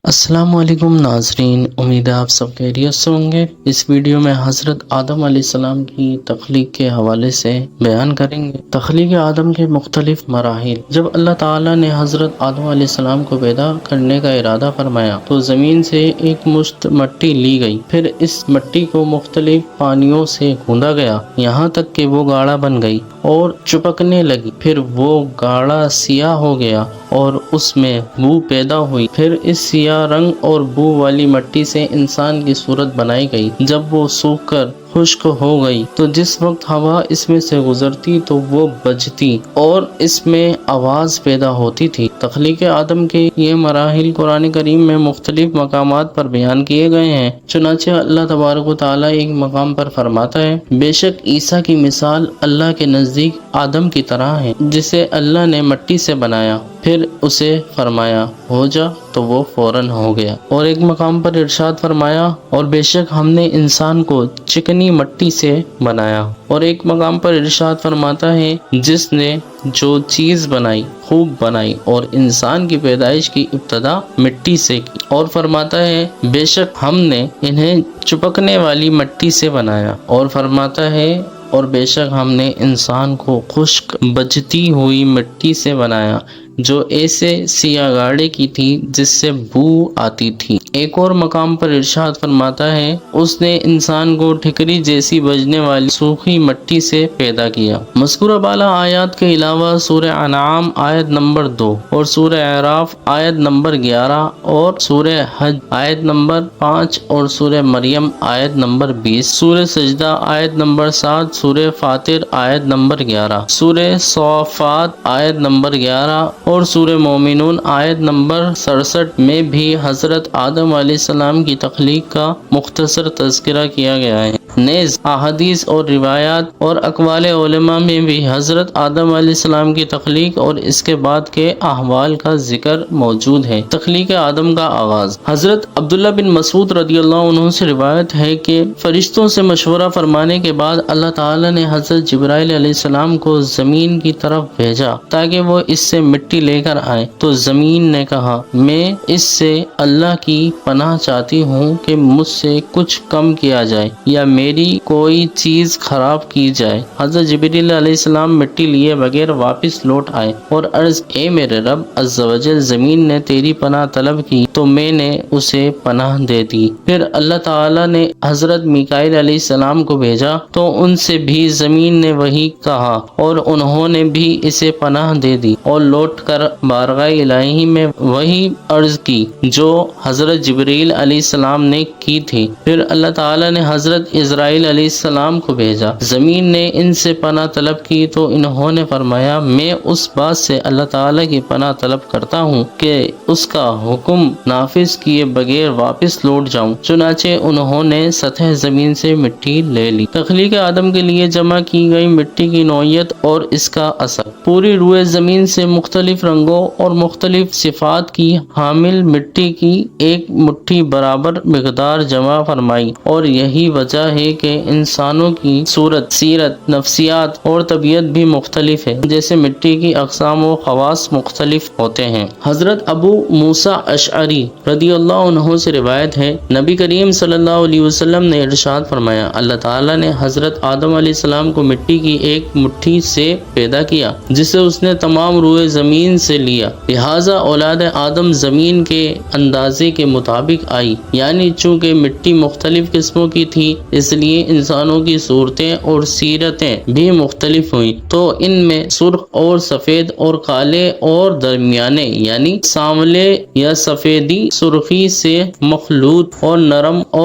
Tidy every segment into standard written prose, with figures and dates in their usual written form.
السلام علیکم ناظرین، امید ہے آپ سب خیریت سے ہوں گے۔ اس ویڈیو میں حضرت آدم علیہ السلام کی تخلیق کے حوالے سے بیان کریں گے۔ تخلیق آدم کے مختلف مراحل۔ جب اللہ تعالیٰ نے حضرت آدم علیہ السلام کو پیدا کرنے کا ارادہ فرمایا تو زمین سے ایک مشت مٹی لی گئی، پھر اس مٹی کو مختلف پانیوں سے گوندا گیا یہاں تک کہ وہ گاڑھا بن گئی اور چپکنے لگی، پھر وہ گاڑھا سیاہ ہو گیا اور اس میں بو پیدا ہوئی، پھر اس سیاہ رنگ اور بو والی مٹی سے انسان کی صورت بنائی گئی۔ جب وہ سوکھ کر خشک ہو گئی تو جس وقت ہوا اس میں سے گزرتی تو وہ بجتی اور اس میں آواز پیدا ہوتی تھی۔ تخلیق آدم کے یہ مراحل قرآن کریم میں مختلف مقامات پر بیان کیے گئے ہیں۔ چنانچہ اللہ تبارک و تعالیٰ ایک مقام پر فرماتا ہے، بے شک عیسیٰ کی مثال اللہ کے نزدیک آدم کی طرح ہے، جسے اللہ نے مٹی سے بنایا، پھر اسے فرمایا ہو جا تو وہ فوراً ہو گیا۔ اور ایک مقام پر ارشاد فرمایا، اور بے شک ہم نے انسان کو چکنی مٹی سے بنایا۔ اور ایک مقام پر ارشاد فرماتا ہے، جس نے جو چیز بنائی خوب بنائی اور انسان کی پیدائش کی ابتدا مٹی سے کی۔ اور فرماتا ہے، بے شک ہم نے انہیں چپکنے والی مٹی سے بنایا۔ اور فرماتا ہے، اور بے شک ہم نے انسان کو خشک بجتی ہوئی مٹی سے بنایا جو ایسے سیاہ گاڑے کی تھی جس سے بو آتی تھی۔ ایک اور مقام پر ارشاد فرماتا ہے، اس نے انسان کو ٹھکری جیسی بجنے والی سوکھی مٹی سے پیدا کیا۔ مذکورہ بالا آیات کے علاوہ سورہ انعام آیت نمبر 2 اور سورہ اعراف آیت نمبر 11 اور سورہ حج آیت نمبر 5 اور سورہ مریم آیت نمبر 20، سورہ سجدہ آیت نمبر 7، سورہ فاطر آیت نمبر 11، سورہ صافات آیت نمبر 11 اور سورہ مومنون آیت نمبر 67 میں بھی حضرت آدم علیہ السلام کی تخلیق کا مختصر تذکرہ کیا گیا ہے۔ نیز احادیث اور روایات اور اقوال علماء میں بھی حضرت آدم علیہ السلام کی تخلیق اور اس کے بعد کے احوال کا ذکر موجود ہے۔ تخلیق آدم کا آغاز۔ حضرت عبداللہ بن مسعود رضی اللہ عنہ سے روایت ہے کہ فرشتوں سے مشورہ فرمانے کے بعد اللہ تعالیٰ نے حضرت جبرائیل علیہ السلام کو زمین کی طرف بھیجا تاکہ وہ اس سے مٹی لے کر آئے، تو زمین نے کہا، میں اس سے اللہ کی پناہ چاہتی ہوں کہ مجھ سے کچھ کم کیا جائے یا میری کوئی چیز خراب کی جائے۔ حضرت جبرائیل علیہ السلام مٹی لیے بغیر واپس لوٹ آئے اور عرض، اے میرے رب عز و جل، زمین نے تیری پناہ طلب کی تو میں نے اسے پناہ دے دی۔ پھر اللہ تعالیٰ نے حضرت میکائیل علیہ السلام کو بھیجا تو ان سے بھی زمین نے وہی کہا اور انہوں نے بھی اسے پناہ دے دی اور لوٹ کر بارگاہ الہی میں وہی عرض کی جو حضرت جبرائیل علیہ السلام نے کی تھی۔ پھر اللہ تعالیٰ نے حضرت اسرائیل علیہ السلام کو بھیجا، زمین نے ان سے پناہ طلب کی تو انہوں نے فرمایا، میں اس بات سے اللہ تعالیٰ کی پناہ طلب کرتا ہوں کہ اس کا حکم نافذ کیے بغیر واپس لوٹ جاؤں۔ چنانچہ انہوں نے سطح زمین سے مٹی لے لی۔ تخلیق آدم کے لیے جمع کی گئی مٹی کی نوعیت اور اس کا اثر۔ پوری روئے زمین سے مختلف رنگوں اور مختلف صفات کی حامل مٹی کی ایک مٹھی برابر مقدار جمع فرمائی، اور یہی وجہ ہے کہ انسانوں کی صورت، سیرت، نفسیات اور طبیعت بھی مختلف ہے، جیسے مٹی کی اقسام و خواص مختلف ہوتے ہیں۔ حضرت ابو موسیٰ اشعری رضی اللہ عنہ سے روایت ہے، نبی کریم صلی اللہ علیہ وسلم نے ارشاد فرمایا، اللہ تعالیٰ نے حضرت آدم علیہ السلام کو مٹی کی ایک مٹھی سے پیدا کیا جسے اس نے تمام روئے زمین سے لیا، لہٰذا اولاد آدم زمین کے اندازے کے مطابق آئی، یعنی چونکہ مٹی مختلف قسموں کی تھی اس لیے انسانوں کی صورتیں اور سیرتیں بھی مختلف ہوئیں، تو ان میں سرخ اور سفید اور کالے اور درمیانے یعنی سانولے یا سفیدی سرخی سے مخلوط اور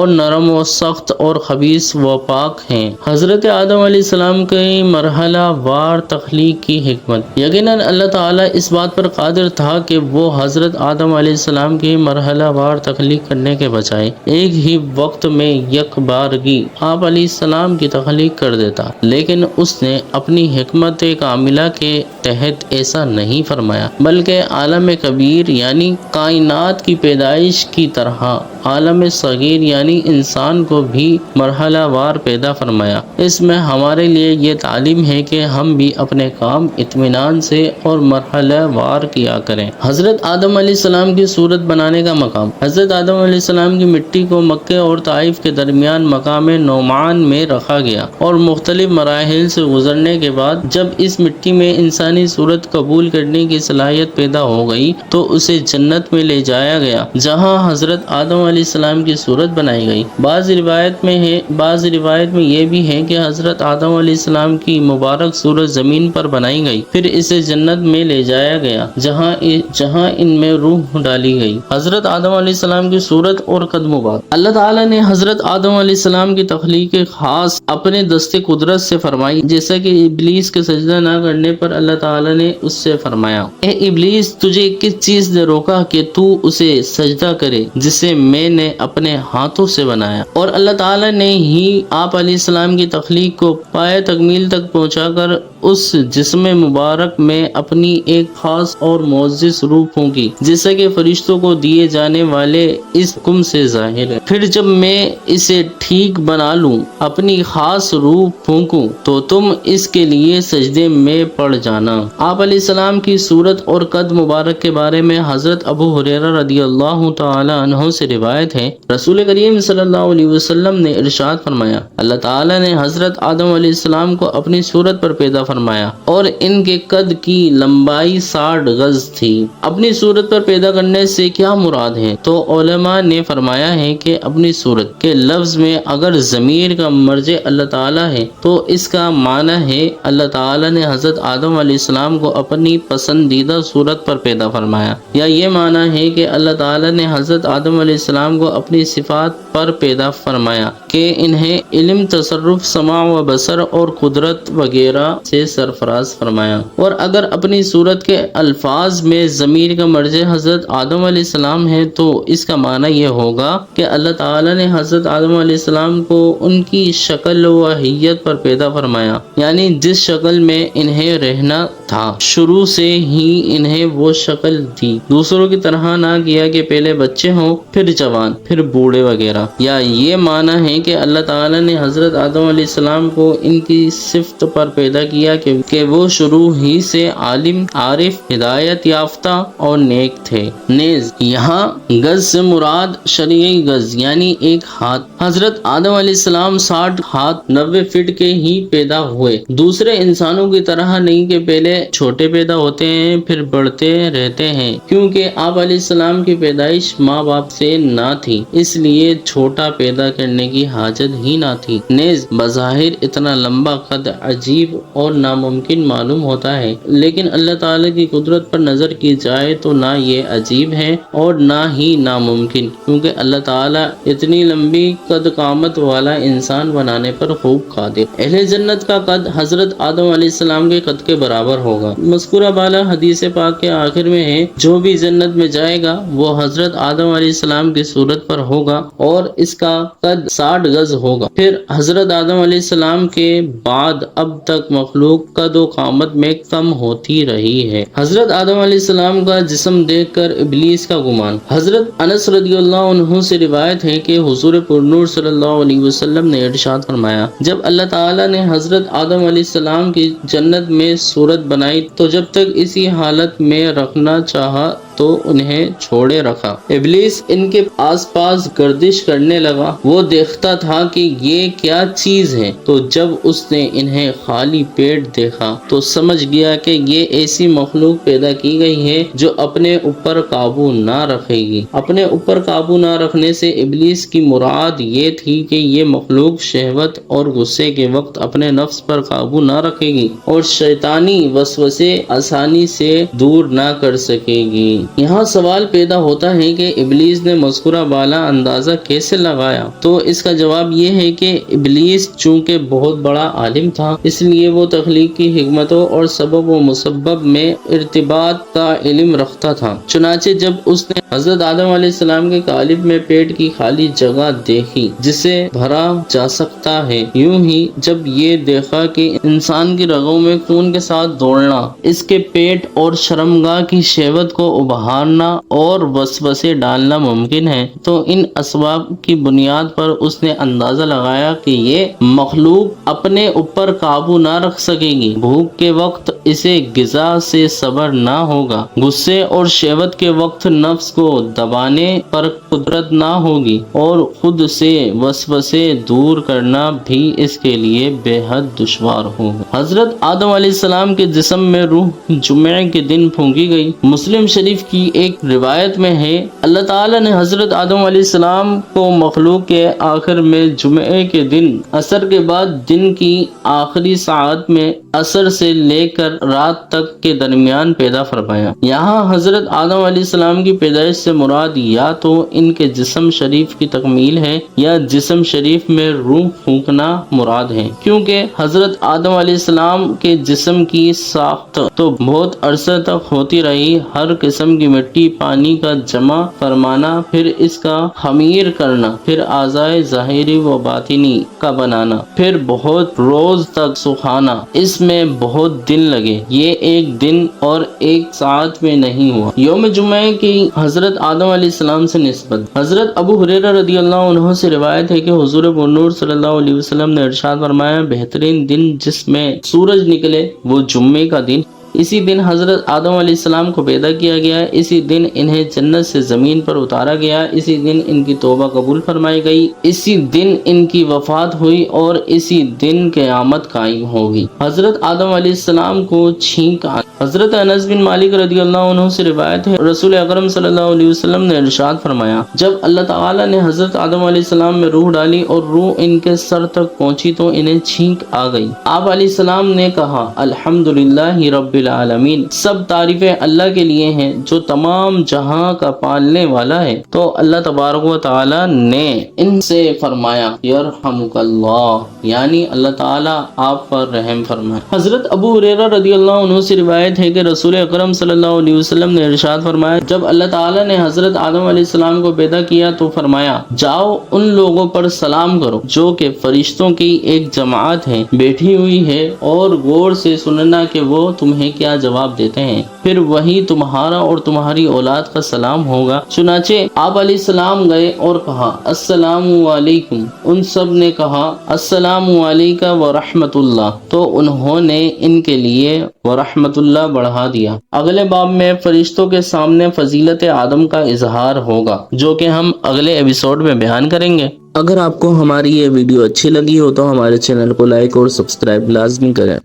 نرم و سخت اور خبیث و پاک ہیں۔ حضرت آدم علیہ السلام کی مرحلہ وار تخلیق کی حکمت۔ یقیناً اللہ تعالیٰ اس بات پر قادر تھا کہ وہ حضرت آدم علیہ السلام کی مرحلہ وار تخلیق کرنے کے بجائے ایک ہی وقت میں یک بارگی آپ علیہ السلام کی تخلیق کر دیتا، لیکن اس نے اپنی حکمت کاملہ کے تحت ایسا نہیں فرمایا، بلکہ عالم کبیر یعنی کائنات کی پیدائش کی طرح عالم صغیر یعنی انسان کو بھی مرحلہ وار پیدا فرمایا۔ اس میں ہمارے لیے یہ تعلیم ہے کہ ہم بھی اپنے کام اطمینان سے اور مرحلہ وار کیا کریں۔ حضرت آدم علیہ السلام کی صورت بنانے کا مقام۔ حضرت آدم علیہ السلام کی مٹی کو مکہ اور طائف کے درمیان مقام نعمان میں رکھا گیا اور مختلف مراحل سے گزرنے کے بعد جب اس مٹی میں انسانی صورت قبول کرنے کی صلاحیت پیدا ہو گئی تو اسے جنت میں لے جایا گیا جہاں حضرت آدم علیہ السلام کی صورت بنائی گئی۔ بعض روایت میں یہ بھی ہے کہ حضرت آدم علیہ السلام کی مبارک صورت زمین پر بنائی گئی، پھر اسے جنت میں لے جایا گیا جہاں ان میں روح ڈالی گئی۔ حضرت آدم علیہ السلام کی صورت اور قد مبارک۔ اللہ تعالیٰ نے حضرت آدم علیہ السلام کی تخلیق خاص اپنے دست قدرت سے فرمائی، جیسا کہ ابلیس کے سجدہ نہ کرنے پر اللہ تعالیٰ نے اس سے فرمایا، اے ابلیس، تجھے کس چیز نے روکا کہ تو اسے سجدہ کرے جسے میں نے اپنے ہاتھوں سے بنایا؟ اور اللہ تعالیٰ نے ہی آپ علیہ السلام کی تخلیق کو پائے تکمیل تک پہنچا کر اس جسم مبارک میں اپنی ایک خاص اور معزز روح پھونکی، جیسا کہ فرشتوں کو دیے جانے والے اس حکم سے ظاہر ہے۔ پھر جب میں اسے ٹھیک بنا لوں، اپنی خاص روح پھونکوں، تو تم اس کے لیے سجدے میں پڑ جانا۔ آپ علیہ السلام کی صورت اور قد مبارک کے بارے میں حضرت ابو ہریرہ رضی اللہ تعالی عنہ سے روایت ہے، رسول کریم صلی اللہ علیہ وسلم نے ارشاد فرمایا، اللہ تعالیٰ نے حضرت آدم علیہ السلام کو اپنی صورت پر پیدا فرمایا اور ان کے قد کی لمبائی 60 گز تھی۔ اپنی صورت پر پیدا کرنے سے کیا مراد ہے؟ تو علماء نے فرمایا ہے کہ اپنی صورت کے لفظ میں اگر ضمیر کا مرجع اللہ تعالیٰ ہے تو اس کا معنی ہے اللہ تعالیٰ نے حضرت آدم علیہ السلام کو اپنی پسندیدہ صورت پر پیدا فرمایا، یا یہ معنی ہے کہ اللہ تعالیٰ نے حضرت آدم علیہ السلام کو اپنی صفات پر پیدا فرمایا کہ انہیں علم، تصرف، سماع و بصر اور قدرت وغیرہ سے سرفراز فرمایا۔ اور اگر اپنی صورت کے الفاظ میں ضمیر کا مرجع حضرت آدم علیہ السلام ہے تو اس کا معنی یہ ہوگا کہ اللہ تعالیٰ نے حضرت آدم علیہ السلام کو ان کی شکل و حیت پر پیدا فرمایا، یعنی جس شکل میں انہیں رہنا تھا شروع سے ہی انہیں وہ شکل دی، دوسروں کی طرح نہ کیا کہ پہلے بچے ہوں پھر جوان پھر بوڑھے وغیرہ۔ یا یہ معنی ہے کہ اللہ تعالیٰ نے حضرت آدم علیہ السلام کو ان کی صفت پر پیدا کیا کہ وہ شروع ہی سے عالم، عارف، ہدایت یافتہ اور نیک تھے۔ نیز یہاں گز سے مراد شرعی گز یعنی ایک ہاتھ۔ حضرت آدم علیہ السلام 60 ہاتھ 90 فٹ کے ہی پیدا ہوئے، دوسرے انسانوں کی طرح نہیں کہ پہلے چھوٹے پیدا ہوتے ہیں پھر بڑھتے رہتے ہیں، کیونکہ آپ علیہ السلام کی پیدائش ماں باپ سے نہ تھی، اس لیے چھوٹا پیدا کرنے کی حاجت ہی نہ تھی۔ نیز بظاہر اتنا لمبا قد عجیب اور ناممکن معلوم ہوتا ہے، لیکن اللہ تعالیٰ کی قدرت پر نظر کی جائے تو نہ یہ عجیب ہے اور نہ ہی ناممکن، کیونکہ اللہ تعالیٰ اتنی لمبی قد قامت والا انسان بنانے پر خوب قادر۔ اہل جنت کا قد حضرت آدم علیہ السلام کے قد کے برابر ہوگا۔ مذکورہ بالا حدیث پاک کے آخر میں ہے، جو بھی جنت میں جائے گا وہ حضرت آدم علیہ السلام کی صورت پر ہوگا اور اس کا قد 60 گز ہوگا۔ پھر حضرت آدم علیہ السلام کے بعد اب تک مخلوق قد و قامت میں کم ہوتی رہی ہے۔ حضرت آدم علیہ السلام کا جسم دیکھ کر ابلیس کا گمان۔ حضرت انس رضی اللہ عنہ سے روایت ہے کہ حضور پرنور صلی اللہ علیہ وسلم نے ارشاد فرمایا، جب اللہ تعالیٰ نے حضرت آدم علیہ السلام کی جنت میں صورت بنائی تو جب تک اسی حالت میں رکھنا چاہا تو انہیں چھوڑے رکھا۔ ابلیس ان کے آس پاس گردش کرنے لگا، وہ دیکھتا تھا کہ یہ کیا چیز ہے، تو جب اس نے انہیں خالی پیٹ دیکھا تو سمجھ گیا کہ یہ ایسی مخلوق پیدا کی گئی ہے جو اپنے اوپر قابو نہ رکھے گی۔ اپنے اوپر قابو نہ رکھنے سے ابلیس کی مراد یہ تھی کہ یہ مخلوق شہوت اور غصے کے وقت اپنے نفس پر قابو نہ رکھے گی اور شیطانی وسوسے آسانی سے دور نہ کر سکے گی۔ یہاں سوال پیدا ہوتا ہے کہ ابلیس نے مذکورہ بالا اندازہ کیسے لگایا؟ تو اس کا جواب یہ ہے کہ ابلیس چونکہ بہت بڑا عالم تھا، اس لیے وہ تخلیق کی حکمتوں اور سبب و مسبب میں ارتباط کا علم رکھتا تھا۔ چنانچہ جب اس نے حضرت آدم علیہ السلام کے قالب میں پیٹ کی خالی جگہ دیکھی جسے بھرا جا سکتا ہے، یوں ہی جب یہ دیکھا کہ انسان کی رگوں میں خون کے ساتھ دوڑنا اس کے پیٹ اور شرمگاہ کی شہوت کو بہارنا اور وسوسے ڈالنا ممکن ہے، تو ان اسباب کی بنیاد پر اس نے اندازہ لگایا کہ یہ مخلوق اپنے اوپر قابو نہ رکھ سکے گی۔ بھوک کے وقت اسے غذا سے صبر نہ ہوگا، غصے اور شہوت کے وقت نفس کو دبانے پر قدرت نہ ہوگی، اور خود سے وسوسے دور کرنا بھی اس کے لیے بے حد دشوار ہوگا۔ حضرت آدم علیہ السلام کے جسم میں روح جمعے کے دن پھونکی گئی۔ مسلم شریف کی ایک روایت میں ہے، اللہ تعالیٰ نے حضرت آدم علیہ السلام کو مخلوق کے آخر میں جمعے کے دن عصر کے بعد دن کی آخری ساعت میں عصر سے لے کر رات تک کے درمیان پیدا فرمایا۔ یہاں حضرت آدم علیہ السلام کی پیدائش سے مراد یا تو ان کے جسم شریف کی تکمیل ہے یا جسم شریف میں روح پھونکنا مراد ہے، کیونکہ حضرت آدم علیہ السلام کے جسم کی ساخت تو بہت عرصہ تک ہوتی رہی، ہر قسم کی مٹی پانی کا جمع فرمانا، پھر اس کا خمیر کرنا، پھر اعضائے ظاہری و باطنی کا بنانا، پھر بہت روز تک سکھانا، اس میں بہت دن لگے، یہ ایک دن اور ایک ساعت میں نہیں ہوا۔ یوم جمعہ کی حضرت آدم علیہ السلام سے نسبت۔ حضرت ابو ہریرہ رضی اللہ عنہ سے روایت ہے کہ حضور پرنور صلی اللہ علیہ وسلم نے ارشاد فرمایا، بہترین دن جس میں سورج نکلے وہ جمعے کا دن۔ اسی دن حضرت آدم علیہ السلام کو پیدا کیا گیا، اسی دن انہیں جنت سے زمین پر اتارا گیا، اسی دن ان کی توبہ قبول فرمائی گئی، اسی دن ان کی وفات ہوئی اور اسی دن قیامت قائم ہوگی۔ حضرت آدم علیہ السلام کو چھینک آئی۔ حضرت انس بن مالک رضی اللہ عنہ سے روایت ہے، رسول اکرم صلی اللہ علیہ وسلم نے ارشاد فرمایا، جب اللہ تعالیٰ نے حضرت آدم علیہ السلام میں روح ڈالی اور روح ان کے سر تک پہنچی تو انہیں چھینک آ گئی۔ آپ علیہ السلام نے کہا، الحمدللہ رب العالمین، سب تعریفیں اللہ کے لیے ہیں جو تمام جہاں کا پالنے والا ہے۔ تو اللہ تبارک و تعالی نے ان سے فرمایا، یرحمک اللہ، یعنی اللہ تعالیٰ آپ پر رحم فرمائے۔ حضرت ابو ہریرہ رضی اللہ عنہ سے روایت ہے کہ رسول اکرم صلی اللہ علیہ وسلم نے ارشاد فرمایا، جب اللہ تعالیٰ نے حضرت آدم علیہ السلام کو پیدا کیا تو فرمایا، جاؤ ان لوگوں پر سلام کرو جو کہ فرشتوں کی ایک جماعت ہے، بیٹھی ہوئی ہے، اور غور سے سننا کہ وہ تمہیں کیا جواب دیتے ہیں، پھر وہی تمہارا اور تمہاری اولاد کا سلام ہوگا۔ چنانچہ آپ علیہ السلام گئے اور کہا، السلام علیکم، ان سب نے کہا، السلام علیکہ ورحمۃ اللہ، تو انہوں نے ان کے لیے ورحمۃ اللہ بڑھا دیا۔ اگلے باب میں فرشتوں کے سامنے فضیلت آدم کا اظہار ہوگا، جو کہ ہم اگلے ایپیسوڈ میں بیان کریں گے۔ اگر آپ کو ہماری یہ ویڈیو اچھی لگی ہو تو ہمارے چینل کو لائک اور سبسکرائب لازمی کریں۔